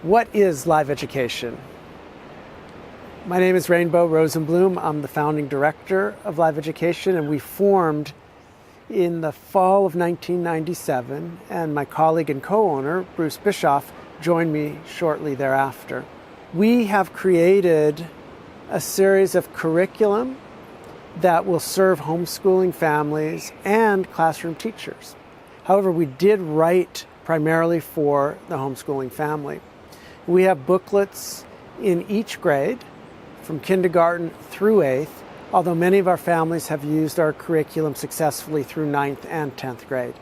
What is live education? My name is Rainbow Rosenblum. I'm the founding director of Live Education, and we formed in the fall of 1997, and my colleague and co-owner, Bruce Bischoff, joined me shortly thereafter. We have created a series of curriculum that will serve homeschooling families and classroom teachers. However, we did write primarily for the homeschooling family. We have booklets in each grade, from kindergarten through 8th, although many of our families have used our curriculum successfully through 9th and 10th grade.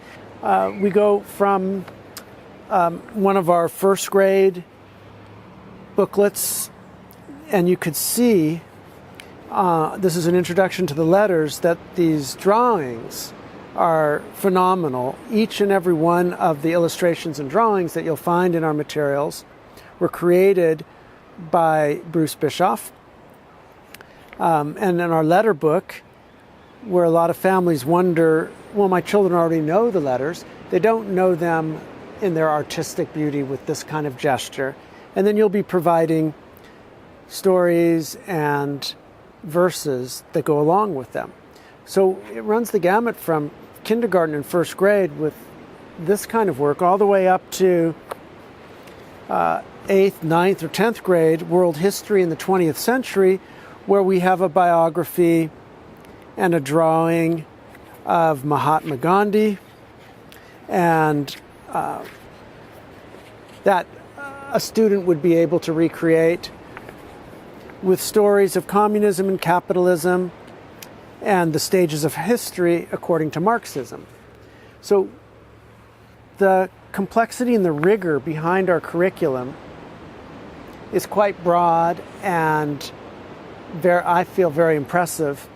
We go from one of our first grade booklets, and you could see, this is an introduction to the letters, that these drawings are phenomenal. Each and every one of the illustrations and drawings that you'll find in our materials were created by Bruce Bischoff. And in our letter book, where a lot of families wonder, well, my children already know the letters. They don't know them in their artistic beauty with this kind of gesture. And then you'll be providing stories and verses that go along with them. So it runs the gamut from kindergarten and first grade with this kind of work all the way up to 8th, 9th, or 10th grade, world history in the 20th century, where we have a biography and a drawing of Mahatma Gandhi, and that a student would be able to recreate with stories of communism and capitalism and the stages of history according to Marxism. So the complexity and the rigor behind our curriculum is quite broad and I feel very impressive.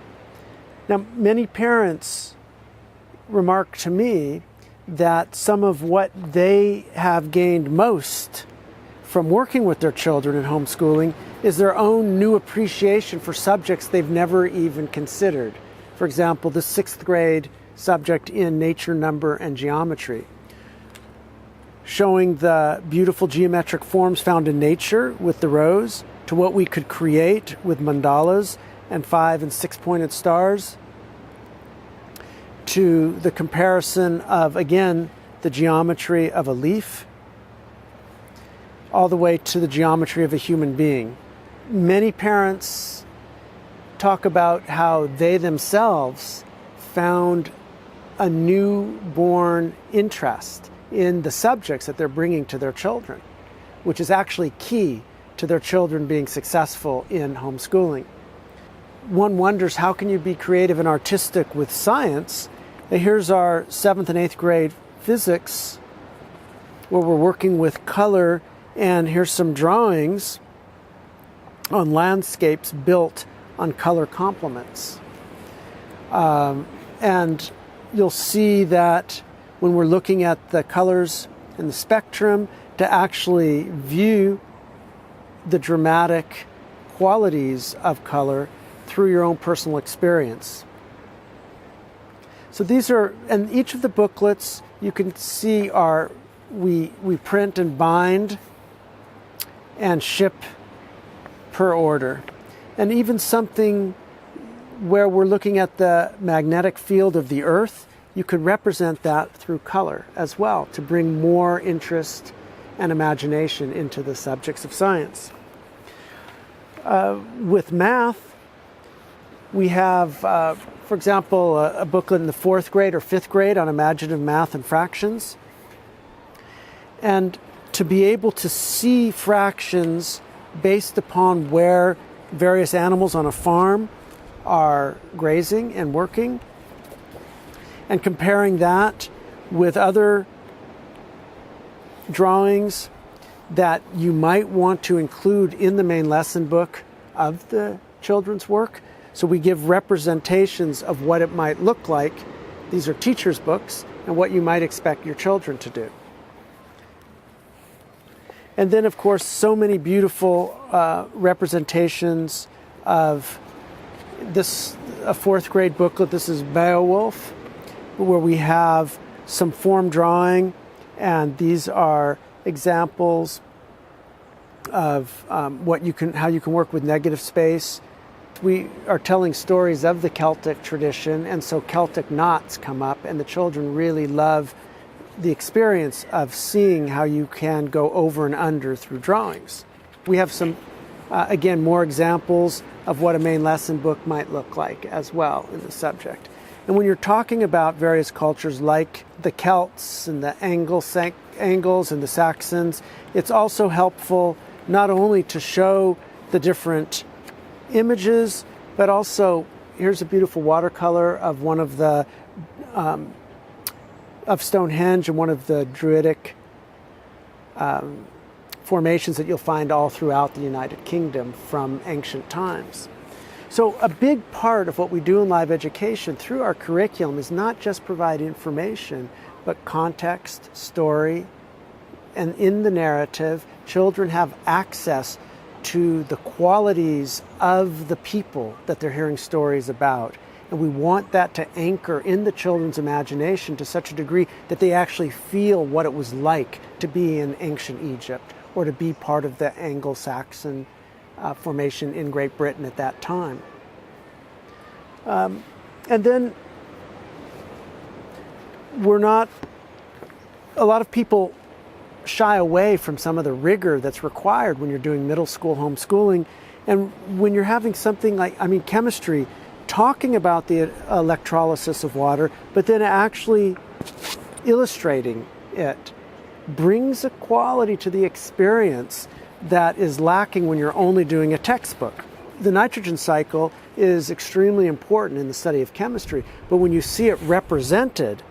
Now, many parents remark to me that some of what they have gained most from working with their children in homeschooling is their own new appreciation for subjects they've never even considered. For example, the 6th grade subject in nature, number, and geometry, showing the beautiful geometric forms found in nature with the rose, to what we could create with mandalas and 5- and 6-pointed stars, to the comparison of, again, the geometry of a leaf, all the way to the geometry of a human being. Many parents talk about how they themselves found a newborn interest in the subjects that they're bringing to their children, which is actually key to their children being successful in homeschooling. One wonders, how can you be creative and artistic with science? And here's our 7th and 8th grade physics, where we're working with color, and here's some drawings on landscapes built on color complements. And you'll see that when we're looking at the colors in the spectrum, to actually view the dramatic qualities of color through your own personal experience. So these are, and each of the booklets you can see are, we print and bind and ship per order. And even something where we're looking at the magnetic field of the earth, you could represent that through color as well, to bring more interest and imagination into the subjects of science. With math, we have, for example, a booklet in the 4th grade or 5th grade on imaginative math and fractions. And to be able to see fractions based upon where various animals on a farm are grazing and working, and comparing that with other drawings that you might want to include in the main lesson book of the children's work. So we give representations of what it might look like. These are teachers' books, and what you might expect your children to do. And then, of course, so many beautiful representations of this, a 4th grade booklet. This is Beowulf, where we have some form drawing, and these are examples of how you can work with negative space. We are telling stories of the Celtic tradition, and so Celtic knots come up, and the children really love the experience of seeing how you can go over and under through drawings. We have some, again, more examples of what a main lesson book might look like as well in the subject. And when you're talking about various cultures like the Celts and the Angles and the Saxons, it's also helpful not only to show the different images, but also here's a beautiful watercolor of one of the of Stonehenge and one of the Druidic formations that you'll find all throughout the United Kingdom from ancient times. So a big part of what we do in live education through our curriculum is not just provide information, but context, story, and in the narrative, children have access to the qualities of the people that they're hearing stories about. And we want that to anchor in the children's imagination to such a degree that they actually feel what it was like to be in ancient Egypt or to be part of the Anglo-Saxon formation in Great Britain at that time. And then a lot of people shy away from some of the rigor that's required when you're doing middle school homeschooling. And when you're having something like, chemistry, talking about the electrolysis of water, but then actually illustrating it brings a quality to the experience that is lacking when you're only doing a textbook. The nitrogen cycle is extremely important in the study of chemistry, but when you see it represented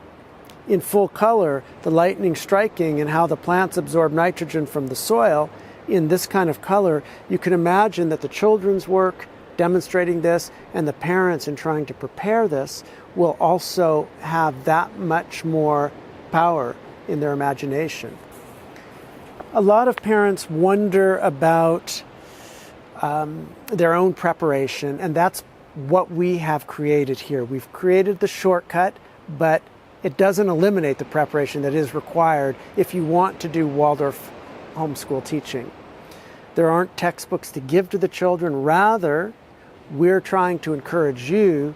in full color, the lightning striking and how the plants absorb nitrogen from the soil in this kind of color, you can imagine that the children's work demonstrating this and the parents in trying to prepare this will also have that much more power in their imagination. A lot of parents wonder about their own preparation, and that's what we have created here. We've created the shortcut, but it doesn't eliminate the preparation that is required if you want to do Waldorf homeschool teaching. There aren't textbooks to give to the children. Rather, we're trying to encourage you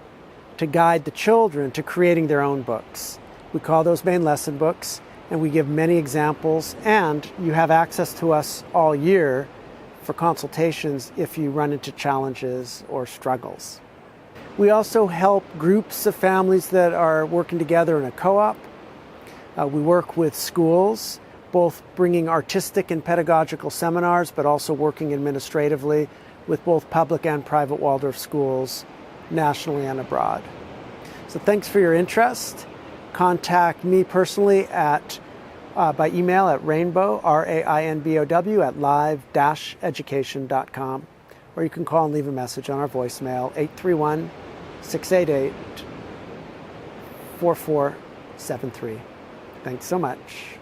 to guide the children to creating their own books. We call those main lesson books, and we give many examples, and you have access to us all year for consultations if you run into challenges or struggles. We also help groups of families that are working together in a co-op. We work with schools, both bringing artistic and pedagogical seminars, but also working administratively with both public and private Waldorf schools, nationally and abroad. So thanks for your interest. Contact me personally by email at rainbow, RAINBOW, at live-education.com, or you can call and leave a message on our voicemail, 831-688-4473. Thanks so much.